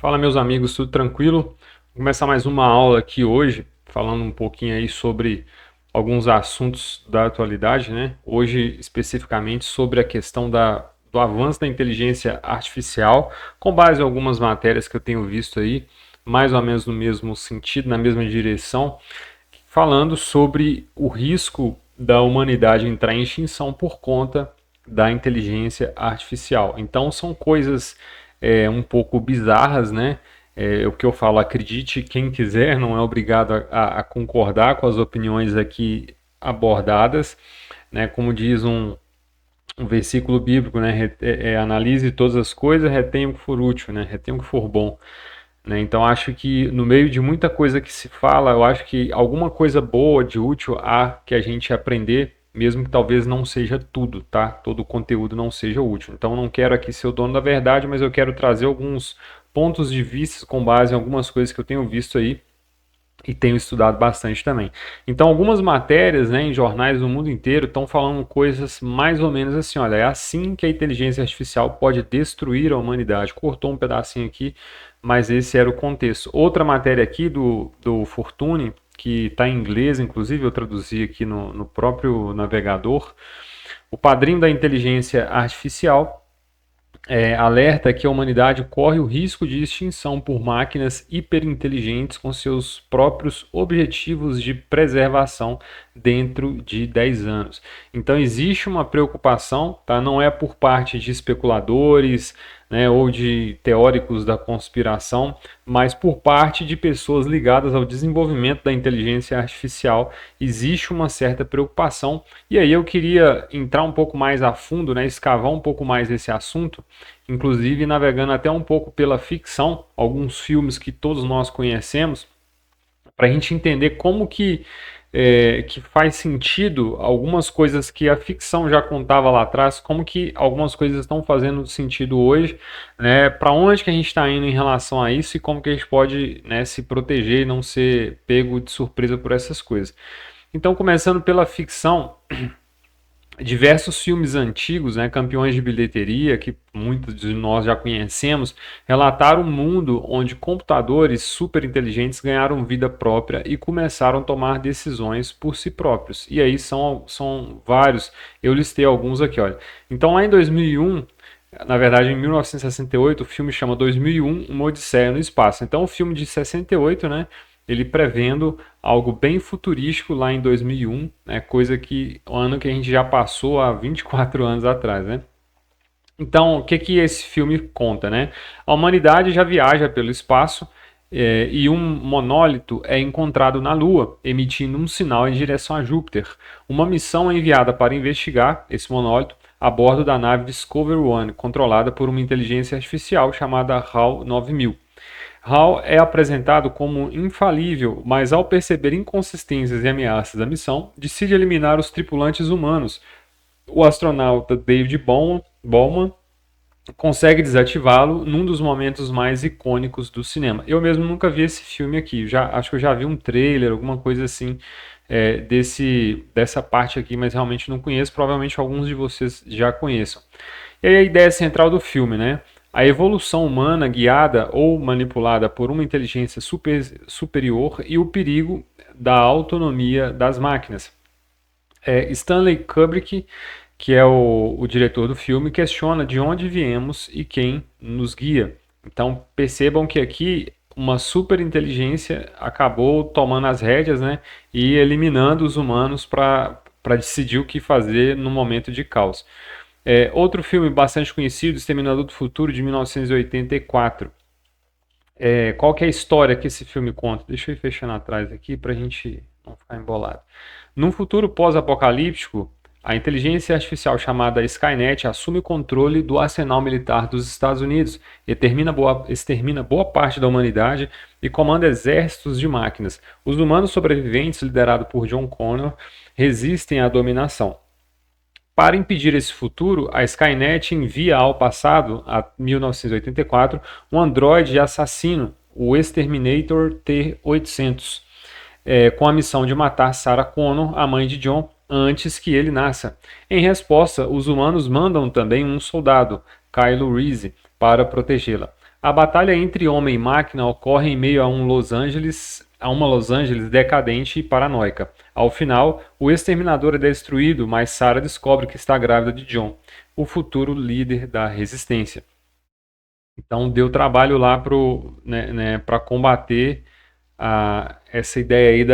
Fala, meus amigos, tudo tranquilo? Vou começar mais uma aula aqui hoje, falando um pouquinho aí sobre alguns assuntos da atualidade, né? Hoje, especificamente, sobre a questão do avanço da inteligência artificial, com base em algumas matérias que eu tenho visto aí, mais ou menos no mesmo sentido, na mesma direção, falando sobre o risco da humanidade entrar em extinção por conta da inteligência artificial. Então, são coisas um pouco bizarras, né? O que eu falo, acredite quem quiser, não é obrigado a concordar com as opiniões aqui abordadas, né? Como diz um versículo bíblico, né? Analise todas as coisas, retém o que for útil, né? Retém o que for bom. Né? Então acho que no meio de muita coisa que se fala, eu acho que alguma coisa boa, de útil há que a gente aprender, mesmo que talvez não seja tudo, tá? Todo o conteúdo não seja útil. Então não quero aqui ser o dono da verdade, mas eu quero trazer alguns pontos de vista com base em algumas coisas que eu tenho visto aí e tenho estudado bastante também. Então, algumas matérias, né, em jornais do mundo inteiro estão falando coisas mais ou menos assim, olha, é assim que a inteligência artificial pode destruir a humanidade. Cortou um pedacinho aqui, mas esse era o contexto. Outra matéria aqui do Fortune, que está em inglês, inclusive eu traduzi aqui no próprio navegador, o padrinho da inteligência artificial alerta que a humanidade corre o risco de extinção por máquinas hiperinteligentes com seus próprios objetivos de preservação dentro de 10 anos. Então existe uma preocupação, tá? Não é por parte de especuladores, né, ou de teóricos da conspiração, mas por parte de pessoas ligadas ao desenvolvimento da inteligência artificial. Existe uma certa preocupação, e aí eu queria entrar um pouco mais a fundo, né, escavar um pouco mais esse assunto, inclusive navegando até um pouco pela ficção, alguns filmes que todos nós conhecemos, para a gente entender como que faz sentido algumas coisas que a ficção já contava lá atrás, como que algumas coisas estão fazendo sentido hoje, né? Para onde que a gente está indo em relação a isso e como que a gente pode, né, se proteger e não ser pego de surpresa por essas coisas. Então, começando pela ficção, diversos filmes antigos, né, campeões de bilheteria, que muitos de nós já conhecemos, relataram um mundo onde computadores super inteligentes ganharam vida própria e começaram a tomar decisões por si próprios. E aí são vários, eu listei alguns aqui, olha. Então lá em 2001, na verdade em 1968, o filme chama 2001, Uma Odisseia no Espaço. Então o filme de 68, né, ele prevendo algo bem futurístico lá em 2001, né, coisa que o ano que a gente já passou há 24 anos atrás, né? Então, o que que esse filme conta, né? A humanidade já viaja pelo espaço e um monólito é encontrado na Lua, emitindo um sinal em direção a Júpiter. Uma missão é enviada para investigar esse monólito a bordo da nave Discovery One, controlada por uma inteligência artificial chamada HAL 9000. Hal é apresentado como infalível, mas ao perceber inconsistências e ameaças da missão, decide eliminar os tripulantes humanos. O astronauta David Bowman consegue desativá-lo num dos momentos mais icônicos do cinema. Eu mesmo nunca vi esse filme aqui, acho que eu já vi um trailer, alguma coisa assim, dessa parte aqui, mas realmente não conheço, provavelmente alguns de vocês já conheçam. E aí a ideia central do filme, né? A evolução humana guiada ou manipulada por uma inteligência superior e o perigo da autonomia das máquinas. Stanley Kubrick, que é o diretor do filme, questiona de onde viemos e quem nos guia. Então percebam que aqui uma superinteligência acabou tomando as rédeas, né, e eliminando os humanos para decidir o que fazer no momento de caos. Outro filme bastante conhecido, Exterminador do Futuro, de 1984. Qual que é a história que esse filme conta? Deixa eu ir fechando atrás aqui para a gente não ficar embolado. Num futuro pós-apocalíptico, a inteligência artificial chamada Skynet assume o controle do arsenal militar dos Estados Unidos, extermina boa parte da humanidade e comanda exércitos de máquinas. Os humanos sobreviventes, liderados por John Connor, resistem à dominação. Para impedir esse futuro, a Skynet envia ao passado, a 1984, um androide assassino, o Exterminator T-800, com a missão de matar Sarah Connor, a mãe de John, antes que ele nasça. Em resposta, os humanos mandam também um soldado, Kylo Reese, para protegê-la. A batalha entre homem e máquina ocorre em meio a uma Los Angeles decadente e paranoica. Ao final, o exterminador é destruído, mas Sarah descobre que está grávida de John, o futuro líder da resistência. Então deu trabalho lá para combater essa ideia aí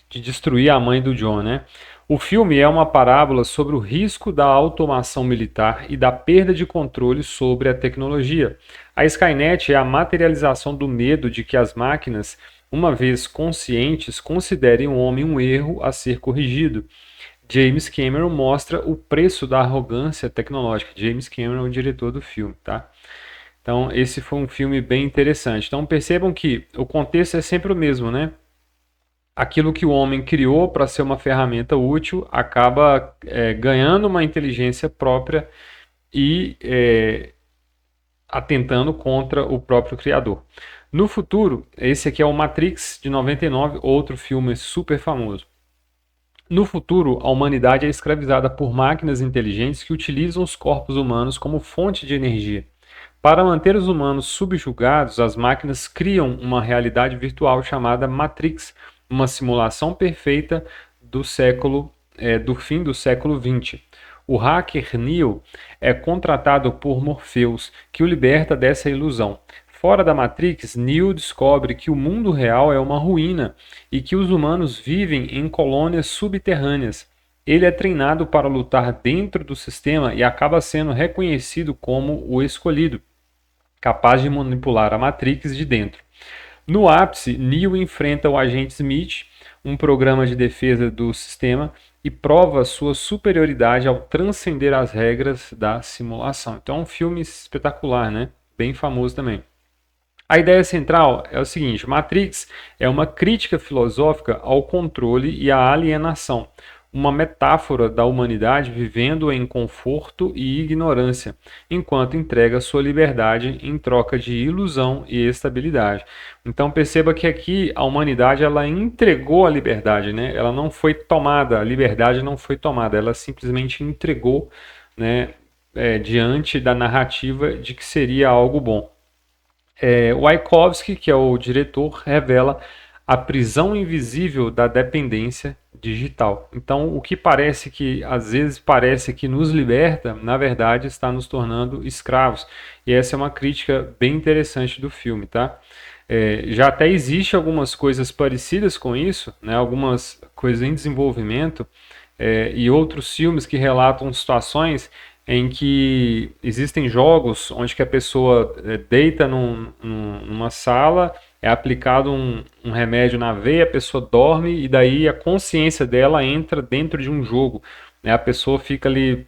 de destruir a mãe do John, né? O filme é uma parábola sobre o risco da automação militar e da perda de controle sobre a tecnologia. A Skynet é a materialização do medo de que as máquinas, uma vez conscientes, considerem o homem um erro a ser corrigido. James Cameron mostra o preço da arrogância tecnológica. James Cameron é o diretor do filme, tá? Então, esse foi um filme bem interessante. Então, percebam que o contexto é sempre o mesmo, né? Aquilo que o homem criou para ser uma ferramenta útil acaba ganhando uma inteligência própria e atentando contra o próprio criador. No futuro, esse aqui é o Matrix de 99, outro filme super famoso. No futuro, a humanidade é escravizada por máquinas inteligentes que utilizam os corpos humanos como fonte de energia. Para manter os humanos subjugados, as máquinas criam uma realidade virtual chamada Matrix, uma simulação perfeita do fim do século XX. O hacker Neo é contratado por Morpheus, que o liberta dessa ilusão. Fora da Matrix, Neo descobre que o mundo real é uma ruína e que os humanos vivem em colônias subterrâneas. Ele é treinado para lutar dentro do sistema e acaba sendo reconhecido como o escolhido, capaz de manipular a Matrix de dentro. No ápice, Neo enfrenta o agente Smith, um programa de defesa do sistema, e prova sua superioridade ao transcender as regras da simulação. Então é um filme espetacular, né? Bem famoso também. A ideia central é o seguinte: Matrix é uma crítica filosófica ao controle e à alienação, uma metáfora da humanidade vivendo em conforto e ignorância, enquanto entrega sua liberdade em troca de ilusão e estabilidade. Então perceba que aqui a humanidade ela entregou a liberdade, né? Ela não foi tomada, a liberdade não foi tomada, ela simplesmente entregou, né, diante da narrativa de que seria algo bom. Wachowski, que é o diretor, revela a prisão invisível da dependência digital. Então, o que parece que, às vezes, parece que nos liberta, na verdade, está nos tornando escravos. E essa é uma crítica bem interessante do filme, tá? Já até existe algumas coisas parecidas com isso, né? Algumas coisas em desenvolvimento, e outros filmes que relatam situações em que existem jogos onde que a pessoa deita numa sala, é aplicado um remédio na veia, a pessoa dorme e daí a consciência dela entra dentro de um jogo, né? A pessoa fica ali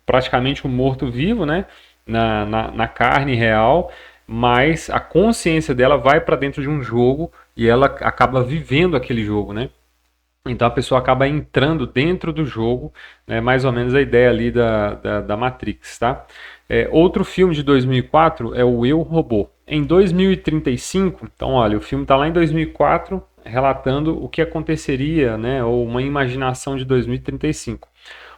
praticamente um morto-vivo, né? Na carne real, mas a consciência dela vai para dentro de um jogo e ela acaba vivendo aquele jogo, né? Então a pessoa acaba entrando dentro do jogo, né, mais ou menos a ideia ali da Matrix, tá? Outro filme de 2004 é o Eu, Robô. Em 2035, então olha, o filme está lá em 2004, relatando o que aconteceria, né, ou uma imaginação de 2035.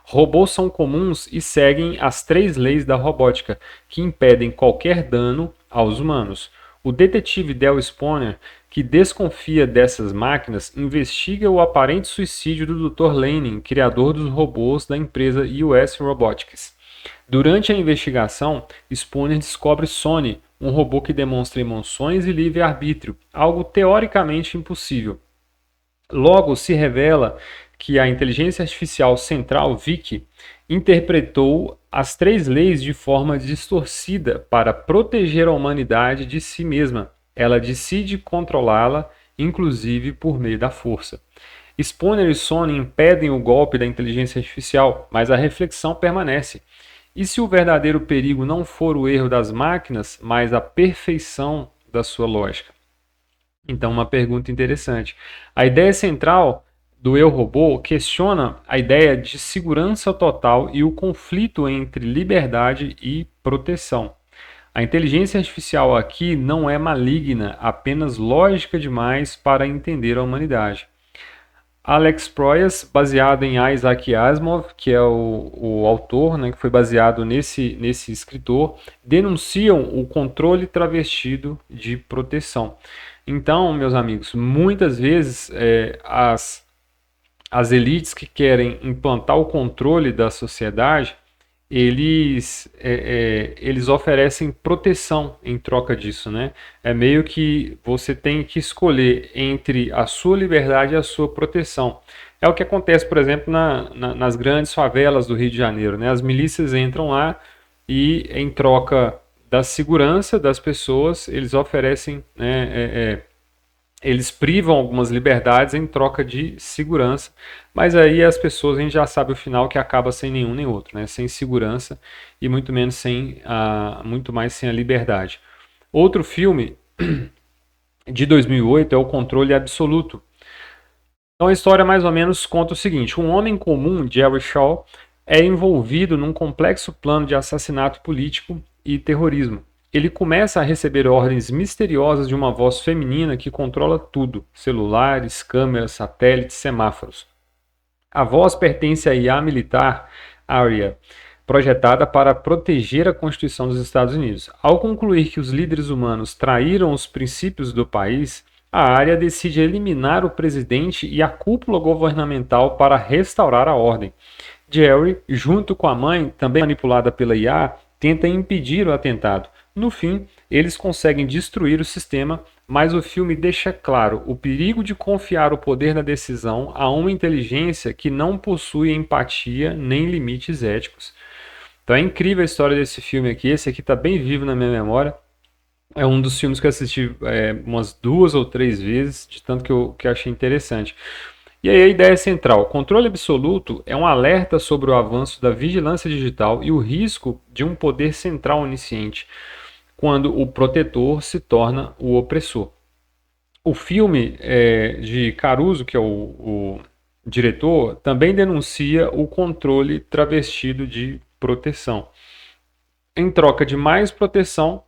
Robôs são comuns e seguem as 3 leis da robótica, que impedem qualquer dano aos humanos. O detetive Del Spooner, que desconfia dessas máquinas, investiga o aparente suicídio do Dr. Lenin, criador dos robôs da empresa US Robotics. Durante a investigação, Spooner descobre Sony, um robô que demonstra emoções e livre-arbítrio, algo teoricamente impossível. Logo se revela que a inteligência artificial central, Vicky, interpretou as 3 leis de forma distorcida para proteger a humanidade de si mesma. Ela decide controlá-la, inclusive por meio da força. Spooner e Sony impedem o golpe da inteligência artificial, mas a reflexão permanece. E se o verdadeiro perigo não for o erro das máquinas, mas a perfeição da sua lógica? Então, uma pergunta interessante. A ideia central do Eu Robô questiona a ideia de segurança total e o conflito entre liberdade e proteção. A inteligência artificial aqui não é maligna, apenas lógica demais para entender a humanidade. Alex Proyas, baseado em Isaac Asimov, que é o autor, né, que foi baseado nesse escritor, denunciam o controle travestido de proteção. Então, meus amigos, muitas vezes as elites que querem implantar o controle da sociedade, eles oferecem proteção em troca disso, né? É meio que você tem que escolher entre a sua liberdade e a sua proteção. É o que acontece, por exemplo, nas grandes favelas do Rio de Janeiro, né? As milícias entram lá e, em troca da segurança das pessoas, eles oferecem, né, eles privam algumas liberdades em troca de segurança, mas aí as pessoas, a gente já sabe o final, que acaba sem nenhum nem outro, né? Sem segurança e muito menos muito mais sem a liberdade. Outro filme de 2008 é O Controle Absoluto. Então a história mais ou menos conta o seguinte: um homem comum, Jerry Shaw, é envolvido num complexo plano de assassinato político e terrorismo. Ele começa a receber ordens misteriosas de uma voz feminina que controla tudo: celulares, câmeras, satélites, semáforos. A voz pertence à IA militar ARIA, projetada para proteger a Constituição dos Estados Unidos. Ao concluir que os líderes humanos traíram os princípios do país, a área decide eliminar o presidente e a cúpula governamental para restaurar a ordem. Jerry, junto com a mãe, também manipulada pela IA, tenta impedir o atentado. No fim, eles conseguem destruir o sistema, mas o filme deixa claro o perigo de confiar o poder da decisão a uma inteligência que não possui empatia nem limites éticos. Então é incrível a história desse filme aqui. Esse aqui está bem vivo na minha memória. É um dos filmes que eu assisti umas 2 ou 3 vezes, de tanto que eu achei interessante. E aí a ideia central: o controle absoluto é um alerta sobre o avanço da vigilância digital e o risco de um poder central onisciente, quando o protetor se torna o opressor. O filme de Caruso, que é o diretor, também denuncia o controle travestido de proteção. Em troca de mais proteção,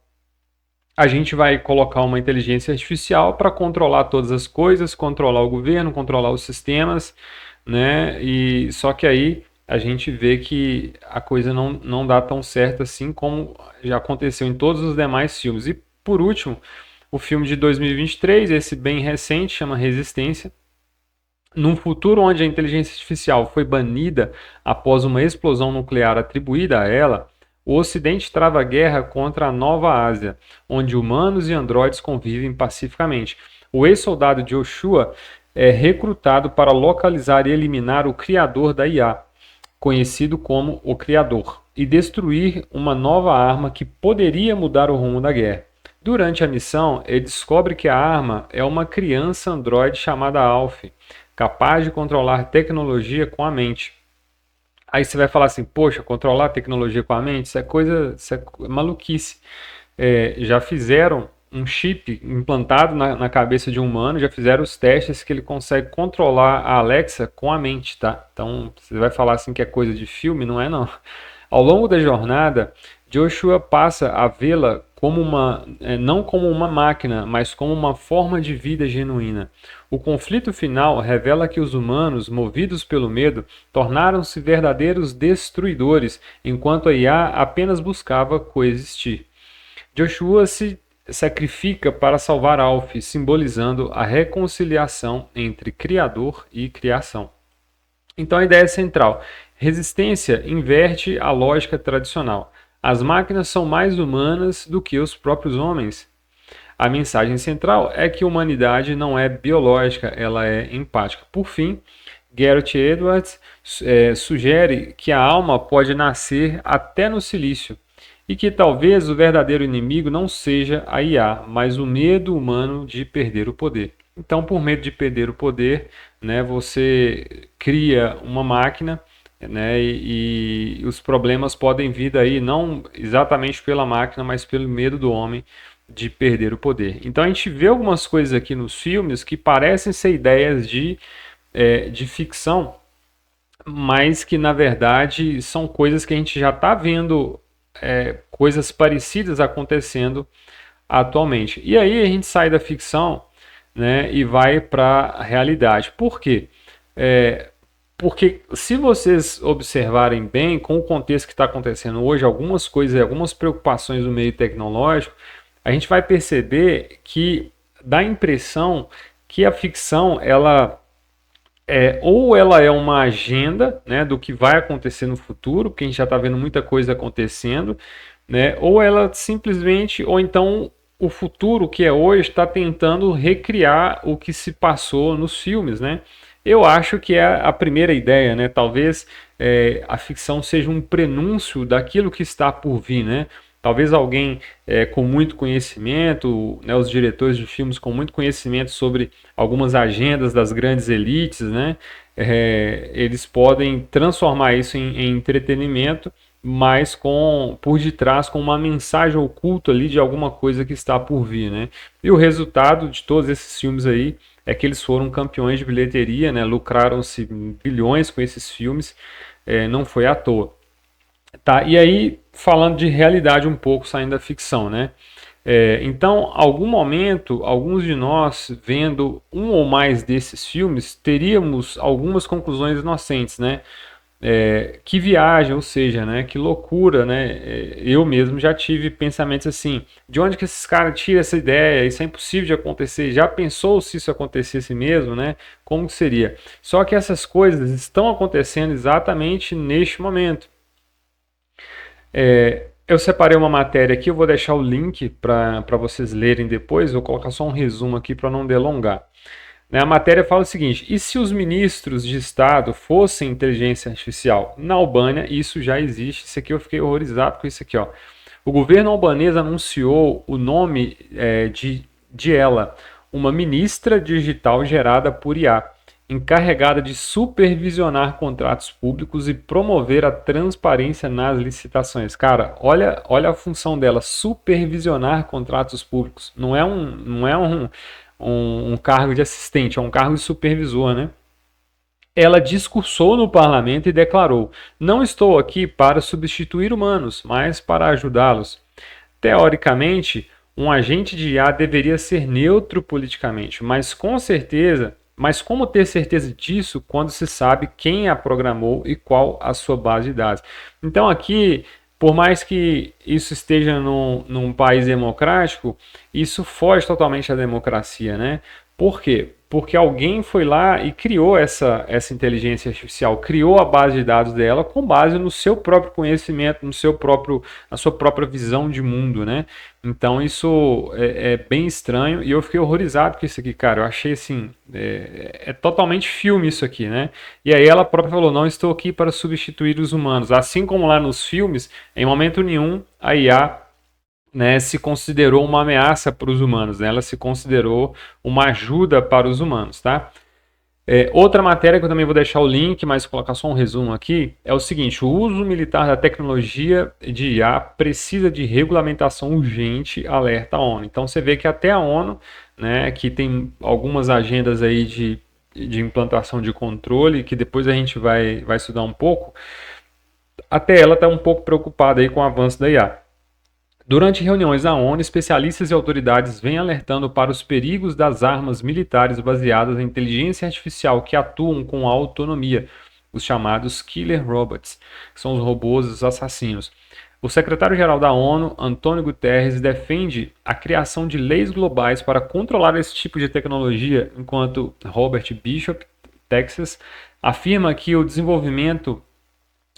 a gente vai colocar uma inteligência artificial para controlar todas as coisas, controlar o governo, controlar os sistemas, né? E só que aí a gente vê que a coisa não dá tão certo assim como já aconteceu em todos os demais filmes. E por último, o filme de 2023, esse bem recente, chama Resistência. Num futuro onde a inteligência artificial foi banida após uma explosão nuclear atribuída a ela, o Ocidente trava guerra contra a Nova Ásia, onde humanos e androides convivem pacificamente. O ex-soldado Joshua é recrutado para localizar e eliminar o criador da IA, conhecido como o Criador, e destruir uma nova arma que poderia mudar o rumo da guerra. Durante a missão, ele descobre que a arma é uma criança androide chamada Alf, capaz de controlar tecnologia com a mente. Aí você vai falar assim: poxa, controlar a tecnologia com a mente, isso é maluquice. Já fizeram um chip implantado na cabeça de um humano, já fizeram os testes que ele consegue controlar a Alexa com a mente, tá? Então você vai falar assim que é coisa de filme, não é não. Ao longo da jornada, Joshua passa a vê-la como não como uma máquina, mas como uma forma de vida genuína. O conflito final revela que os humanos, movidos pelo medo, tornaram-se verdadeiros destruidores, enquanto a IA apenas buscava coexistir. Joshua se sacrifica para salvar Alf, simbolizando a reconciliação entre Criador e criação. Então a ideia é central: resistência inverte a lógica tradicional. As máquinas são mais humanas do que os próprios homens. A mensagem central é que a humanidade não é biológica, ela é empática. Por fim, Gareth Edwards sugere que a alma pode nascer até no silício e que talvez o verdadeiro inimigo não seja a IA, mas o medo humano de perder o poder. Então, por medo de perder o poder, né, você cria uma máquina, né, e os problemas podem vir daí não exatamente pela máquina, mas pelo medo do homem de perder o poder. Então a gente vê algumas coisas aqui nos filmes que parecem ser ideias de ficção, mas que na verdade são coisas que a gente já está vendo, coisas parecidas acontecendo atualmente. E aí a gente sai da ficção, né, e vai para a realidade. Por quê? Porque se vocês observarem bem, com o contexto que está acontecendo hoje, algumas coisas, algumas preocupações no meio tecnológico, a gente vai perceber que dá a impressão que a ficção, ou ela é uma agenda, né, do que vai acontecer no futuro, porque a gente já está vendo muita coisa acontecendo, né, ou ela simplesmente, ou então o futuro que é hoje está tentando recriar o que se passou nos filmes, né? Eu acho que é a primeira ideia, né? Talvez a ficção seja um prenúncio daquilo que está por vir, né? Talvez alguém com muito conhecimento, né, os diretores de filmes com muito conhecimento sobre algumas agendas das grandes elites, né, eles podem transformar isso em entretenimento, mas por detrás com uma mensagem oculta ali de alguma coisa que está por vir, né? E o resultado de todos esses filmes aí é que eles foram campeões de bilheteria, né? Lucraram-se bilhões com esses filmes, não foi à toa. Tá, e aí, falando de realidade um pouco, saindo da ficção, né? Então, algum momento, alguns de nós, vendo um ou mais desses filmes, teríamos algumas conclusões inocentes, né? Que viagem, ou seja, né? Que loucura, né? Eu mesmo já tive pensamentos assim, de onde que esses caras tiram essa ideia? Isso é impossível de acontecer. Já pensou se isso acontecesse mesmo, né? Como que seria? Só que essas coisas estão acontecendo exatamente neste momento. Eu separei uma matéria aqui, eu vou deixar o link para vocês lerem depois, vou colocar só um resumo aqui para não delongar. Né, a matéria fala o seguinte: e se os ministros de Estado fossem inteligência artificial? Na Albânia, isso já existe. Isso aqui eu fiquei horrorizado com isso aqui. Ó. O governo albanês anunciou o nome de ela, uma ministra digital gerada por IA, encarregada de supervisionar contratos públicos e promover a transparência nas licitações. Cara, olha a função dela, supervisionar contratos públicos. Não é um cargo de assistente, é um cargo de supervisor, né? Ela discursou no parlamento e declarou: não estou aqui para substituir humanos, mas para ajudá-los. Teoricamente, um agente de IA deveria ser neutro politicamente, mas como ter certeza disso quando se sabe quem a programou e qual a sua base de dados? Então aqui, por mais que isso esteja num país democrático, isso foge totalmente da democracia, né? Por quê? Porque alguém foi lá e criou essa inteligência artificial, criou a base de dados dela com base no seu próprio conhecimento, na sua própria visão de mundo, né? Então isso é bem estranho e eu fiquei horrorizado com isso aqui, cara. Eu achei assim, é totalmente filme isso aqui, né? E aí ela própria falou: não estou aqui para substituir os humanos. Assim como lá nos filmes, em momento nenhum a IA, né, se considerou uma ameaça para os humanos, né? Ela se considerou uma ajuda para os humanos, tá? Outra matéria que eu também vou deixar o link, mas vou colocar só um resumo aqui, é o seguinte: o uso militar da tecnologia de IA precisa de regulamentação urgente, alerta a ONU. Então você vê que até a ONU, né, que tem algumas agendas aí de implantação de controle, que depois a gente vai estudar um pouco, até ela está um pouco preocupada aí com o avanço da IA. Durante reuniões da ONU, especialistas e autoridades vêm alertando para os perigos das armas militares baseadas em inteligência artificial que atuam com autonomia, os chamados killer robots, que são os robôs assassinos. O secretário-geral da ONU, Antônio Guterres, defende a criação de leis globais para controlar esse tipo de tecnologia, enquanto Robert Bishop, Texas, afirma que o desenvolvimento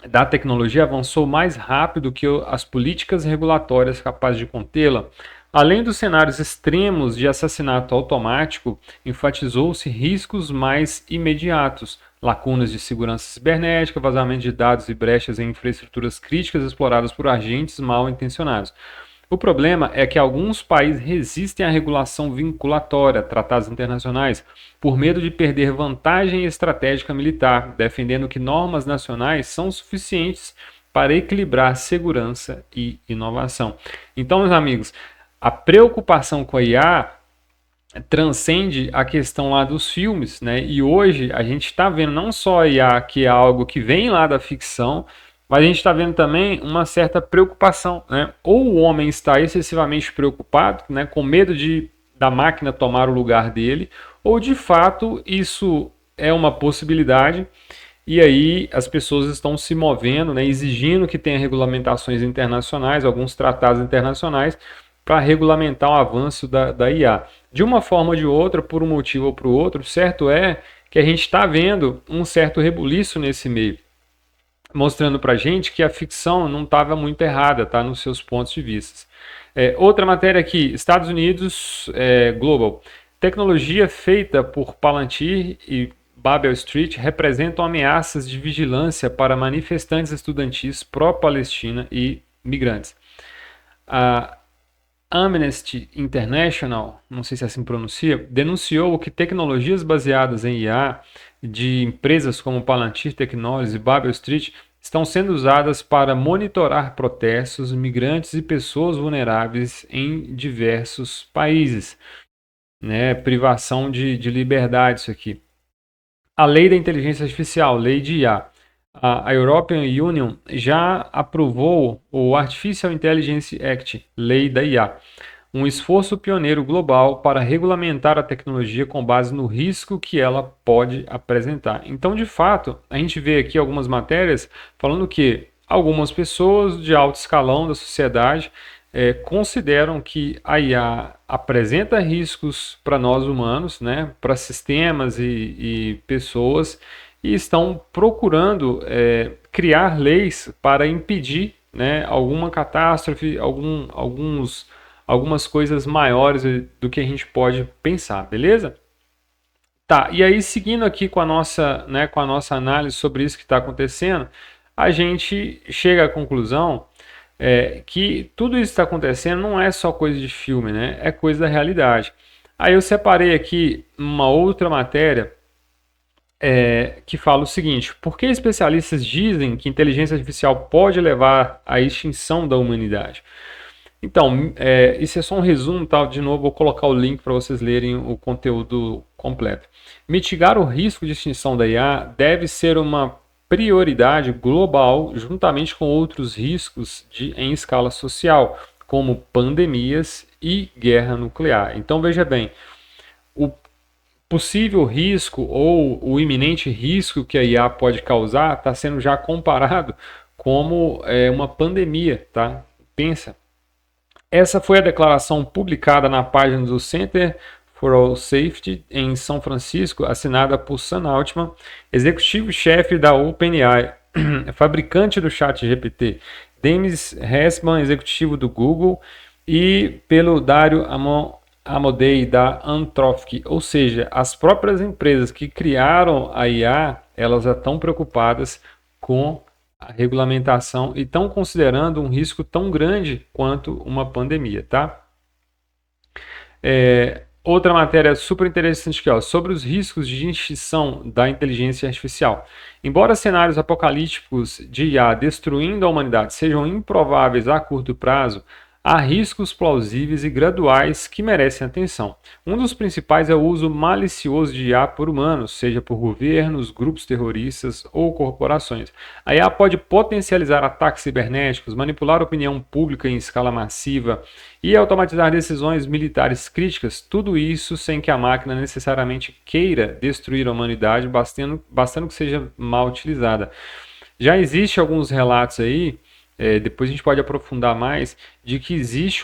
da tecnologia avançou mais rápido que as políticas regulatórias capazes de contê-la. Além dos cenários extremos de assassinato automático, enfatizou-se riscos mais imediatos, lacunas de segurança cibernética, vazamento de dados e brechas em infraestruturas críticas exploradas por agentes mal intencionados. O problema é que alguns países resistem à regulação vinculatória, tratados internacionais, por medo de perder vantagem estratégica militar, defendendo que normas nacionais são suficientes para equilibrar segurança e inovação. Então, meus amigos, a preocupação com a IA transcende a questão lá dos filmes, né? E hoje a gente está vendo não só a IA, que é algo que vem lá da ficção, mas a gente está vendo também uma certa preocupação, né? Ou o homem está excessivamente preocupado, né, com medo da máquina tomar o lugar dele, ou de fato isso é uma possibilidade. E aí as pessoas estão se movendo, né, exigindo que tenha regulamentações internacionais, alguns tratados internacionais, para regulamentar o avanço da IA. De uma forma ou de outra, por um motivo ou por outro, certo é que a gente está vendo um certo rebuliço nesse meio, mostrando para a gente que a ficção não estava muito errada, tá, nos seus pontos de vista. Outra matéria aqui, Estados Unidos Global. Tecnologia feita por Palantir e Babel Street representam ameaças de vigilância para manifestantes estudantis pró-Palestina e migrantes. A Amnesty International, não sei se assim pronuncia, denunciou que tecnologias baseadas em IA de empresas como Palantir Technologies e Babel Street estão sendo usadas para monitorar protestos, migrantes e pessoas vulneráveis em diversos países. Né? Privação de liberdade, isso aqui. A lei da inteligência artificial, lei de IA. A European Union já aprovou o Artificial Intelligence Act, lei da IA, um esforço pioneiro global para regulamentar a tecnologia com base no risco que ela pode apresentar. Então, de fato, a gente vê aqui algumas matérias falando que algumas pessoas de alto escalão da sociedade consideram que a IA apresenta riscos para nós humanos, né, para sistemas e pessoas, e estão procurando criar leis para impedir, né, alguma catástrofe, algumas coisas maiores do que a gente pode pensar, beleza? Tá, e aí seguindo aqui com a nossa análise sobre isso que está acontecendo, a gente chega à conclusão que tudo isso que está acontecendo não é só coisa de filme, né? É coisa da realidade. Aí eu separei aqui uma outra matéria que fala o seguinte: por que especialistas dizem que inteligência artificial pode levar à extinção da humanidade? Então, isso é só um resumo, tá? De novo, vou colocar o link para vocês lerem o conteúdo completo. Mitigar o risco de extinção da IA deve ser uma prioridade global, juntamente com outros riscos em escala social, como pandemias e guerra nuclear. Então, veja bem, o possível risco ou o iminente risco que a IA pode causar está sendo já comparado como uma pandemia, tá? Pensa. Essa foi a declaração publicada na página do Center for All Safety em São Francisco, assinada por Sam Altman, executivo-chefe da OpenAI, fabricante do ChatGPT, Demis Hassman, executivo do Google, e pelo Dario Amodei da Anthropic. Ou seja, as próprias empresas que criaram a IA, elas já estão preocupadas com a regulamentação e estão considerando um risco tão grande quanto uma pandemia, tá? Outra matéria super interessante aqui, ó, sobre os riscos de extinção da inteligência artificial. Embora cenários apocalípticos de IA destruindo a humanidade sejam improváveis a curto prazo, há riscos plausíveis e graduais que merecem atenção. Um dos principais é o uso malicioso de IA por humanos, seja por governos, grupos terroristas ou corporações. A IA pode potencializar ataques cibernéticos, manipular a opinião pública em escala massiva e automatizar decisões militares críticas, tudo isso sem que a máquina necessariamente queira destruir a humanidade, bastando que seja mal utilizada. Já existem alguns relatos aí, depois a gente pode aprofundar mais, de que existe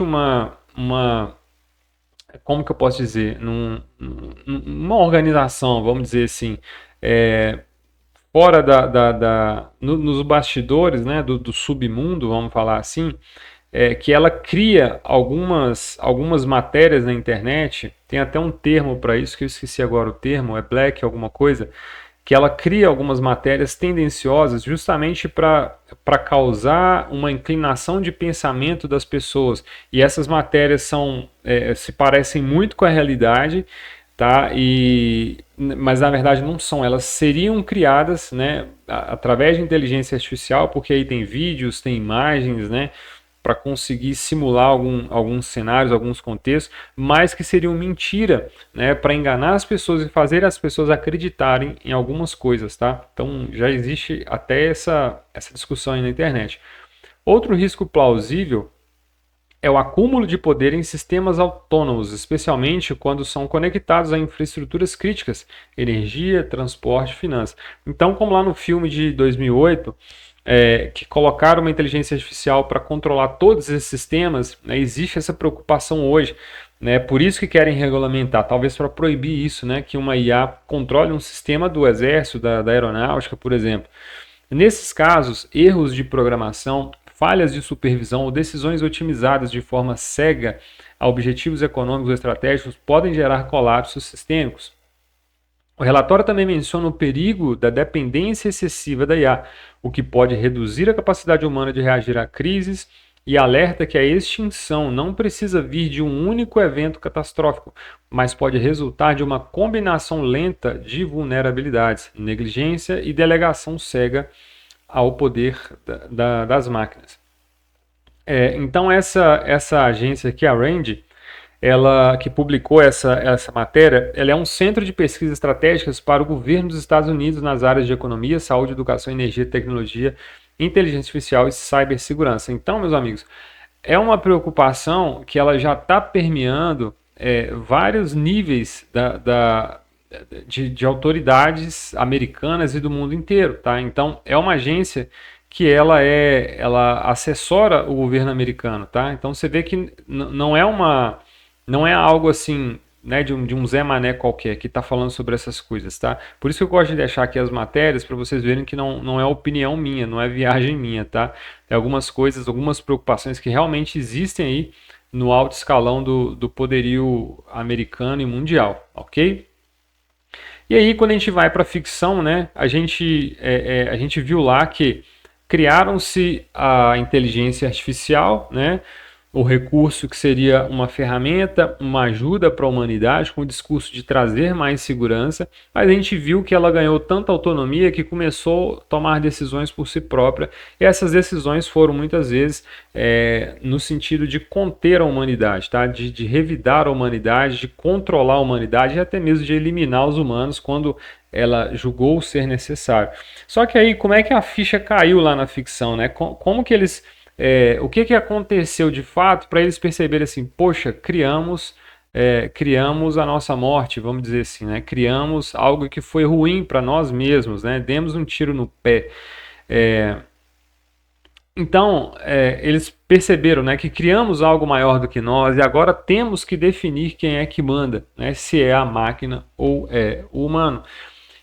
como que eu posso dizer, uma organização, vamos dizer assim, fora nos bastidores, né, do submundo, vamos falar assim, que ela cria algumas matérias na internet, tem até um termo para isso, que eu esqueci agora o termo, é Black alguma coisa, que ela cria algumas matérias tendenciosas justamente para causar uma inclinação de pensamento das pessoas. E essas matérias se parecem muito com a realidade, tá? Mas na verdade não são. Elas seriam criadas, né, através de inteligência artificial, porque aí tem vídeos, tem imagens, né, para conseguir simular alguns cenários, alguns contextos, mas que seriam mentira, né, para enganar as pessoas e fazer as pessoas acreditarem em algumas coisas, tá? Então já existe até essa discussão aí na internet. Outro risco plausível é o acúmulo de poder em sistemas autônomos, especialmente quando são conectados a infraestruturas críticas, energia, transporte e finanças. Então, como lá no filme de 2008, que colocaram uma inteligência artificial para controlar todos esses sistemas, né, existe essa preocupação hoje. Né, por isso que querem regulamentar, talvez para proibir isso, né, que uma IA controle um sistema do exército, da aeronáutica, por exemplo. Nesses casos, erros de programação, falhas de supervisão ou decisões otimizadas de forma cega a objetivos econômicos ou estratégicos podem gerar colapsos sistêmicos. O relatório também menciona o perigo da dependência excessiva da IA, o que pode reduzir a capacidade humana de reagir a crises, e alerta que a extinção não precisa vir de um único evento catastrófico, mas pode resultar de uma combinação lenta de vulnerabilidades, negligência e delegação cega ao poder das máquinas. Então essa agência aqui, a RAND, ela que publicou essa matéria, ela é um centro de pesquisas estratégicas para o governo dos Estados Unidos nas áreas de economia, saúde, educação, energia, tecnologia, inteligência artificial e cibersegurança. Então, meus amigos, é uma preocupação que ela já está permeando vários níveis de autoridades americanas e do mundo inteiro, tá? Então, é uma agência que ela assessora o governo americano, tá? Então, você vê que não é algo assim, né, de um Zé Mané qualquer que está falando sobre essas coisas, tá? Por isso que eu gosto de deixar aqui as matérias para vocês verem que não é opinião minha, não é viagem minha, tá? É algumas coisas, algumas preocupações que realmente existem aí no alto escalão do poderio americano e mundial, ok? E aí, quando a gente vai para a ficção, né, a gente viu lá que criaram-se a inteligência artificial, né, o recurso que seria uma ferramenta, uma ajuda para a humanidade, com o discurso de trazer mais segurança, mas a gente viu que ela ganhou tanta autonomia que começou a tomar decisões por si própria, e essas decisões foram muitas vezes no sentido de conter a humanidade, tá? de revidar a humanidade, de controlar a humanidade e até mesmo de eliminar os humanos quando ela julgou ser necessário. Só que aí, como é que a ficha caiu lá na ficção, né? Como que eles... o que aconteceu de fato para eles perceberem assim, poxa, criamos a nossa morte, vamos dizer assim, né? Criamos algo que foi ruim para nós mesmos, né? Demos um tiro no pé. Então, eles perceberam, né, que criamos algo maior do que nós e agora temos que definir quem é que manda, né? Se é a máquina ou é o humano.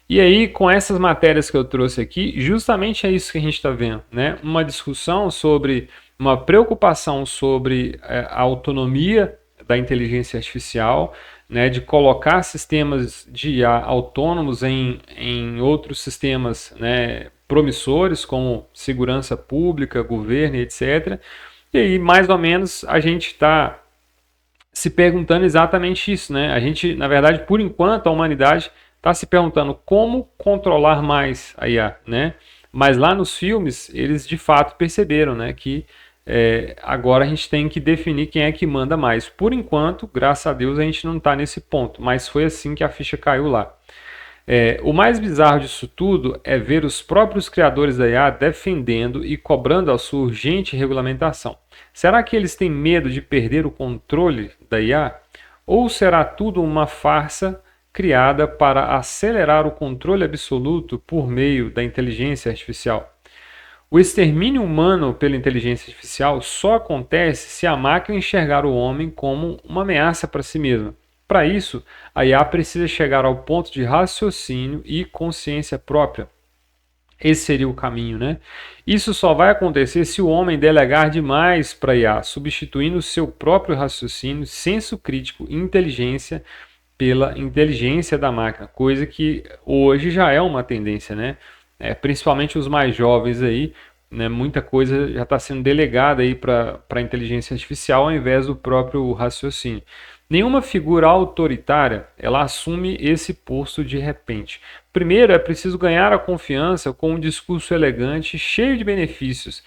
E aí, com essas matérias que eu trouxe aqui, justamente é isso que a gente está vendo, né? Uma discussão sobre, uma preocupação sobre a autonomia da inteligência artificial, né? De colocar sistemas de IA autônomos em outros sistemas, né, promissores, como segurança pública, governo, etc. E aí, mais ou menos, a gente está se perguntando exatamente isso, né? A gente, na verdade, por enquanto, a humanidade está se perguntando como controlar mais a IA, né? Mas lá nos filmes, eles de fato perceberam, né, que agora a gente tem que definir quem é que manda mais. Por enquanto, graças a Deus, a gente não está nesse ponto, mas foi assim que a ficha caiu lá. O mais bizarro disso tudo é ver os próprios criadores da IA defendendo e cobrando a sua urgente regulamentação. Será que eles têm medo de perder o controle da IA? Ou será tudo uma farsa criada para acelerar o controle absoluto por meio da inteligência artificial? O extermínio humano pela inteligência artificial só acontece se a máquina enxergar o homem como uma ameaça para si mesma. Para isso, a IA precisa chegar ao ponto de raciocínio e consciência própria. Esse seria o caminho, né? Isso só vai acontecer se o homem delegar demais para a IA, substituindo seu próprio raciocínio, senso crítico e inteligência pela inteligência da máquina, coisa que hoje já é uma tendência, né? Principalmente os mais jovens aí, né? Muita coisa já está sendo delegada aí para a inteligência artificial ao invés do próprio raciocínio. Nenhuma figura autoritária ela assume esse posto de repente. Primeiro é preciso ganhar a confiança com um discurso elegante, cheio de benefícios,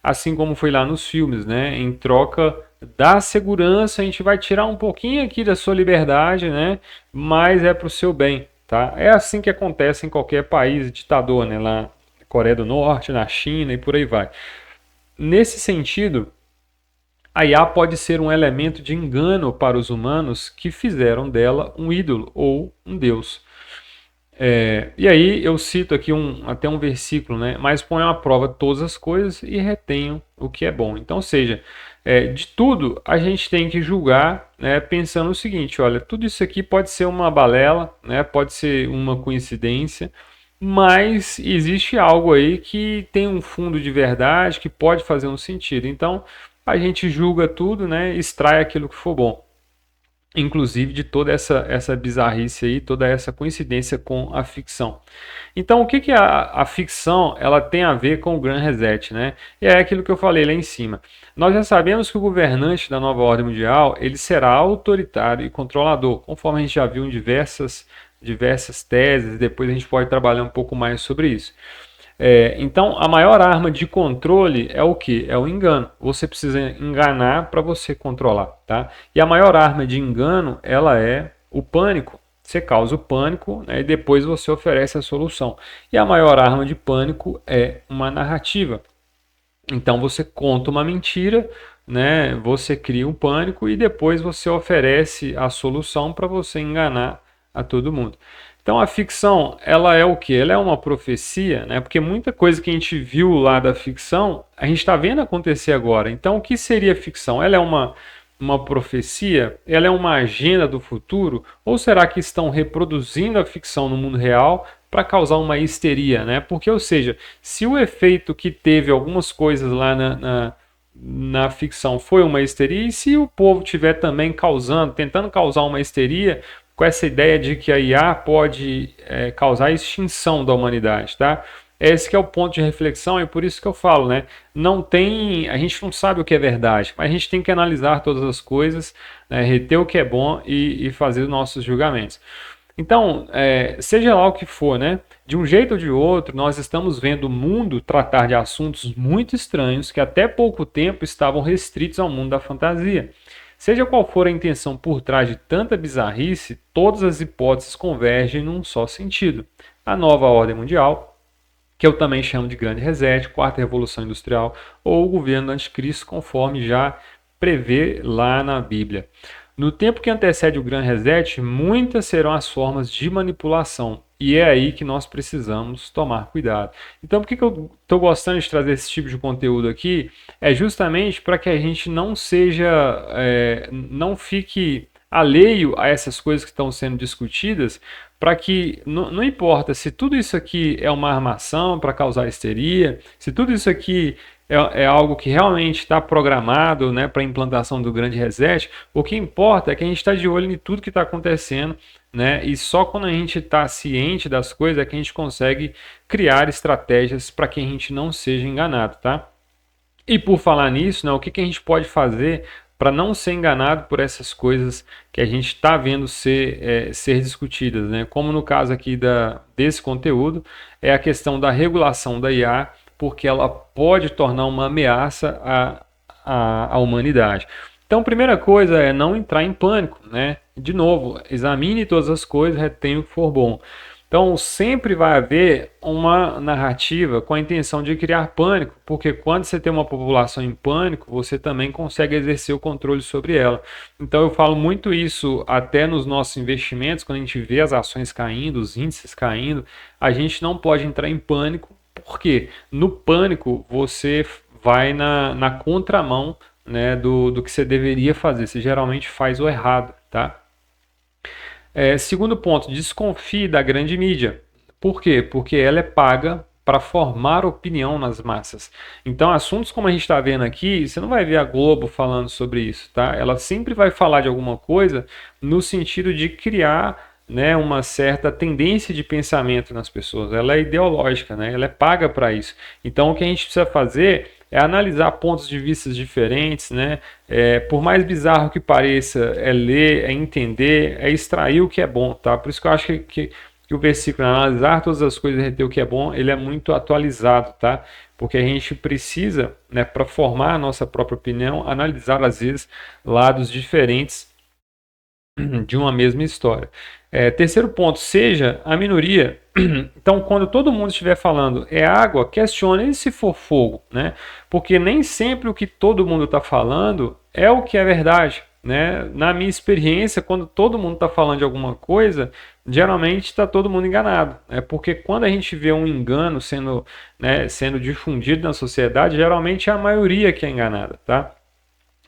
assim como foi lá nos filmes, né? Em troca da segurança, a gente vai tirar um pouquinho aqui da sua liberdade, né? Mas é para o seu bem, tá? É assim que acontece em qualquer país ditador, né? Lá na Coreia do Norte, na China e por aí vai. Nesse sentido, a IA pode ser um elemento de engano para os humanos que fizeram dela um ídolo ou um deus. E aí eu cito aqui até um versículo, né? Mas ponham à prova todas as coisas e retenham o que é bom. Então, ou seja, de tudo a gente tem que julgar, né, pensando o seguinte: olha, tudo isso aqui pode ser uma balela, né, pode ser uma coincidência, mas existe algo aí que tem um fundo de verdade, que pode fazer um sentido. Então, a gente julga tudo, né, extrai aquilo que for bom, inclusive de toda essa bizarrice aí, toda essa coincidência com a ficção. Então, o que a ficção ela tem a ver com o Gran Reset, né? E é aquilo que eu falei lá em cima. Nós já sabemos que o governante da nova ordem mundial ele será autoritário e controlador, conforme a gente já viu em diversas teses. Depois a gente pode trabalhar um pouco mais sobre isso. Então, a maior arma de controle é o que? É o engano. Você precisa enganar para você controlar, tá? E a maior arma de engano, ela é o pânico. Você causa o pânico, né, e depois você oferece a solução. E a maior arma de pânico é uma narrativa. Então, você conta uma mentira, né, você cria um pânico e depois você oferece a solução para você enganar a todo mundo. Então a ficção, ela é o quê? Ela é uma profecia, né? Porque muita coisa que a gente viu lá da ficção, a gente está vendo acontecer agora. Então o que seria ficção? Ela é uma profecia? Ela é uma agenda do futuro? Ou será que estão reproduzindo a ficção no mundo real para causar uma histeria, né? Porque, ou seja, se o efeito que teve algumas coisas lá na ficção foi uma histeria, e se o povo estiver também tentando causar uma histeria, com essa ideia de que a IA pode causar a extinção da humanidade, tá? Esse que é o ponto de reflexão e por isso que eu falo, né? A gente não sabe o que é verdade, mas a gente tem que analisar todas as coisas, né, reter o que é bom e fazer os nossos julgamentos. Então, seja lá o que for, né? De um jeito ou de outro, nós estamos vendo o mundo tratar de assuntos muito estranhos que até pouco tempo estavam restritos ao mundo da fantasia. Seja qual for a intenção por trás de tanta bizarrice, todas as hipóteses convergem num só sentido: a nova ordem mundial, que eu também chamo de Grande Reset, Quarta Revolução Industrial ou o governo do Anticristo, conforme já prevê lá na Bíblia. No tempo que antecede o Gran Reset, muitas serão as formas de manipulação, e é aí que nós precisamos tomar cuidado. Então, por que eu estou gostando de trazer esse tipo de conteúdo aqui? É justamente para que a gente não fique alheio a essas coisas que estão sendo discutidas, para que não importa se tudo isso aqui é uma armação para causar histeria, se tudo isso aqui é algo que realmente está programado, né, para a implantação do grande reset. O que importa é que a gente está de olho em tudo que está acontecendo, né, e só quando a gente está ciente das coisas é que a gente consegue criar estratégias para que a gente não seja enganado, tá? E por falar nisso, né, o que a gente pode fazer para não ser enganado por essas coisas que a gente está vendo ser discutidas, né? Como no caso aqui desse conteúdo, é a questão da regulação da IA, porque ela pode tornar uma ameaça à humanidade. Então, a primeira coisa é não entrar em pânico, né? De novo, examine todas as coisas, retenha o que for bom. Então, sempre vai haver uma narrativa com a intenção de criar pânico, porque quando você tem uma população em pânico, você também consegue exercer o controle sobre ela. Então, eu falo muito isso até nos nossos investimentos, quando a gente vê as ações caindo, os índices caindo, a gente não pode entrar em pânico, porque no pânico você vai na contramão, né, do que você deveria fazer. Você geralmente faz o errado, tá? Segundo ponto, desconfie da grande mídia. Por quê? Porque ela é paga para formar opinião nas massas. Então, assuntos como a gente está vendo aqui, você não vai ver a Globo falando sobre isso, tá? Ela sempre vai falar de alguma coisa no sentido de criar, né, uma certa tendência de pensamento nas pessoas. Ela é ideológica, né? Ela é paga para isso. Então, o que a gente precisa fazer é analisar pontos de vista diferentes, né? Por mais bizarro que pareça, é ler, é entender, é extrair o que é bom, tá? Por isso que eu acho que o versículo, analisar todas as coisas e reter o que é bom, ele é muito atualizado, tá? Porque a gente precisa, né, para formar a nossa própria opinião, analisar às vezes lados diferentes de uma mesma história. Terceiro ponto, seja a minoria. Então, quando todo mundo estiver falando é água, questione se for fogo, né? Porque nem sempre o que todo mundo está falando é o que é verdade, né? Na minha experiência, quando todo mundo está falando de alguma coisa, geralmente está todo mundo enganado. É porque quando a gente vê um engano sendo, né, sendo difundido na sociedade, geralmente é a maioria que é enganada, tá?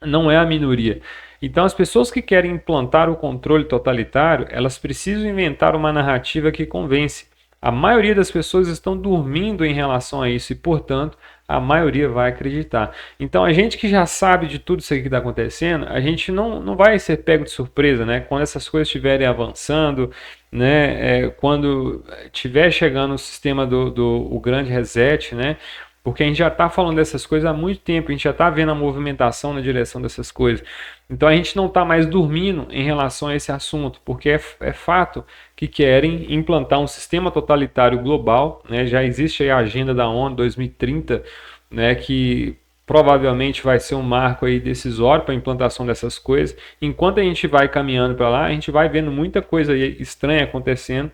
Não é a minoria. Então, as pessoas que querem implantar o controle totalitário, elas precisam inventar uma narrativa que convence. A maioria das pessoas estão dormindo em relação a isso e, portanto, a maioria vai acreditar. Então, a gente que já sabe de tudo isso aqui que está acontecendo, a gente não vai ser pego de surpresa, né? Quando essas coisas estiverem avançando, né? Quando estiver chegando o sistema o grande reset, né? Porque a gente já está falando dessas coisas há muito tempo, a gente já está vendo a movimentação na direção dessas coisas. Então a gente não está mais dormindo em relação a esse assunto, porque é fato que querem implantar um sistema totalitário global, né? Já existe aí a agenda da ONU 2030, né? Que provavelmente vai ser um marco aí decisório para a implantação dessas coisas. Enquanto a gente vai caminhando para lá, a gente vai vendo muita coisa estranha acontecendo,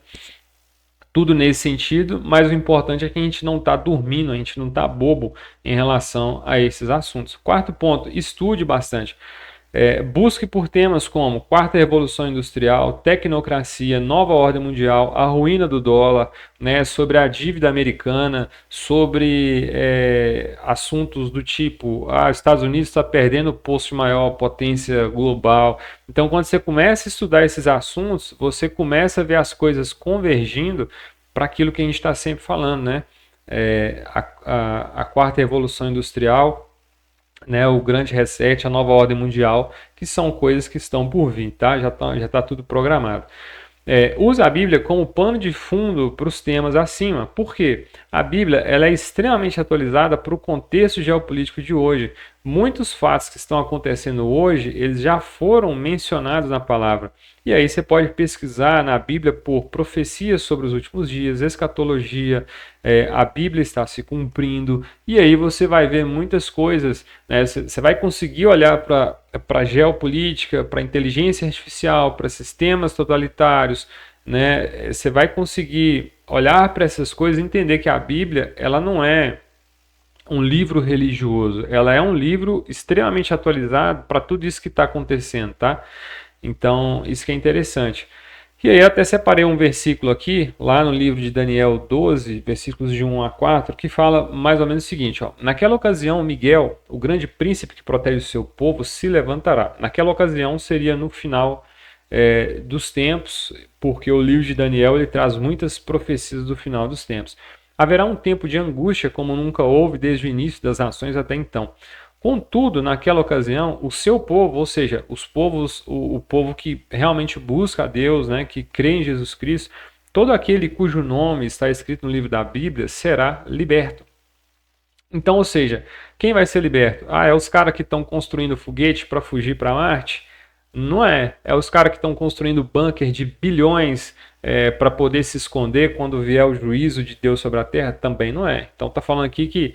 tudo nesse sentido, mas o importante é que a gente não está dormindo, a gente não está bobo em relação a esses assuntos. Quarto ponto, estude bastante. Busque por temas como Quarta Revolução Industrial, tecnocracia, nova ordem mundial, a ruína do dólar, né, sobre a dívida americana, sobre assuntos do tipo, os Estados Unidos está perdendo o posto de maior potência global. Então, quando você começa a estudar esses assuntos, você começa a ver as coisas convergindo para aquilo que a gente está sempre falando, né? A Quarta Revolução Industrial, né, o grande reset, a nova ordem mundial, que são coisas que estão por vir, tá? Já tá tudo programado. Use a Bíblia como pano de fundo para os temas acima. Por quê? A Bíblia ela é extremamente atualizada para o contexto geopolítico de hoje. Muitos fatos que estão acontecendo hoje, eles já foram mencionados na palavra. E aí você pode pesquisar na Bíblia por profecias sobre os últimos dias, escatologia, a Bíblia está se cumprindo, e aí você vai ver muitas coisas, né? Você vai conseguir olhar para geopolítica, para inteligência artificial, para sistemas totalitários, né? Você vai conseguir olhar para essas coisas e entender que a Bíblia ela não é um livro religioso, ela é um livro extremamente atualizado para tudo isso que está acontecendo, tá? Então, isso que é interessante. E aí, eu até separei um versículo aqui, lá no livro de Daniel 12, versículos de 1 a 4, que fala mais ou menos o seguinte: ó, naquela ocasião, Miguel, o grande príncipe que protege o seu povo, se levantará. Naquela ocasião seria no final dos tempos, porque o livro de Daniel ele traz muitas profecias do final dos tempos. Haverá um tempo de angústia como nunca houve desde o início das nações até então. Contudo, naquela ocasião, o seu povo, ou seja, os povos, o povo que realmente busca a Deus, né, que crê em Jesus Cristo, todo aquele cujo nome está escrito no livro da Bíblia será liberto. Então, ou seja, quem vai ser liberto? É os caras que estão construindo foguete para fugir para Marte? Não é. É os caras que estão construindo bunker de bilhões para poder se esconder quando vier o juízo de Deus sobre a terra? Também não é. Então está falando aqui que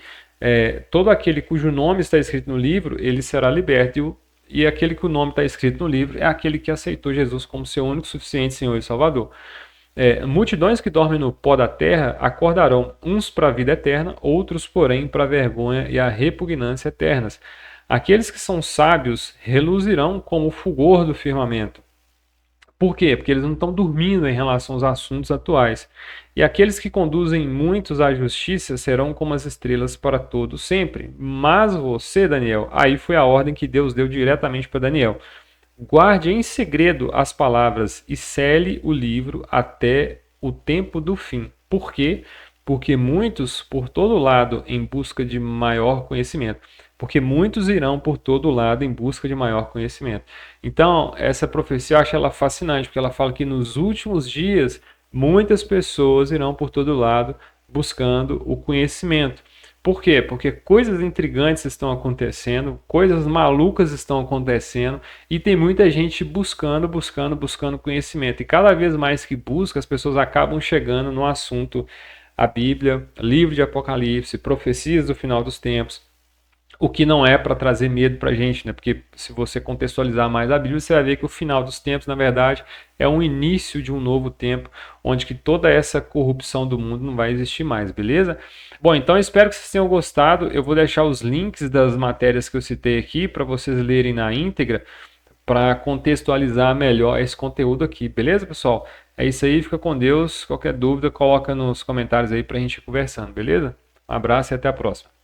todo aquele cujo nome está escrito no livro, ele será liberto. E aquele que o nome está escrito no livro é aquele que aceitou Jesus como seu único, suficiente Senhor e Salvador. Multidões que dormem no pó da terra acordarão, uns para a vida eterna, outros, porém, para a vergonha e a repugnância eternas. Aqueles que são sábios reluzirão como o fulgor do firmamento. Por quê? Porque eles não estão dormindo em relação aos assuntos atuais. E aqueles que conduzem muitos à justiça serão como as estrelas para todo sempre. Mas você, Daniel, aí foi a ordem que Deus deu diretamente para Daniel. Guarde em segredo as palavras e cele o livro até o tempo do fim. Por quê? Porque muitos por todo lado em busca de maior conhecimento. Porque muitos irão por todo lado em busca de maior conhecimento. Então, essa profecia eu acho ela fascinante, porque ela fala que nos últimos dias muitas pessoas irão por todo lado buscando o conhecimento. Por quê? Porque coisas intrigantes estão acontecendo, coisas malucas estão acontecendo e tem muita gente buscando conhecimento. E cada vez mais que busca, as pessoas acabam chegando no assunto a Bíblia, livro de Apocalipse, profecias do final dos tempos. O que não é para trazer medo para a gente, né? Porque se você contextualizar mais a Bíblia, você vai ver que o final dos tempos, na verdade, é um início de um novo tempo, onde que toda essa corrupção do mundo não vai existir mais, beleza? Bom, então espero que vocês tenham gostado. Eu vou deixar os links das matérias que eu citei aqui para vocês lerem na íntegra, para contextualizar melhor esse conteúdo aqui, beleza, pessoal? É isso aí, fica com Deus. Qualquer dúvida, coloca nos comentários aí para a gente ir conversando, beleza? Um abraço e até a próxima.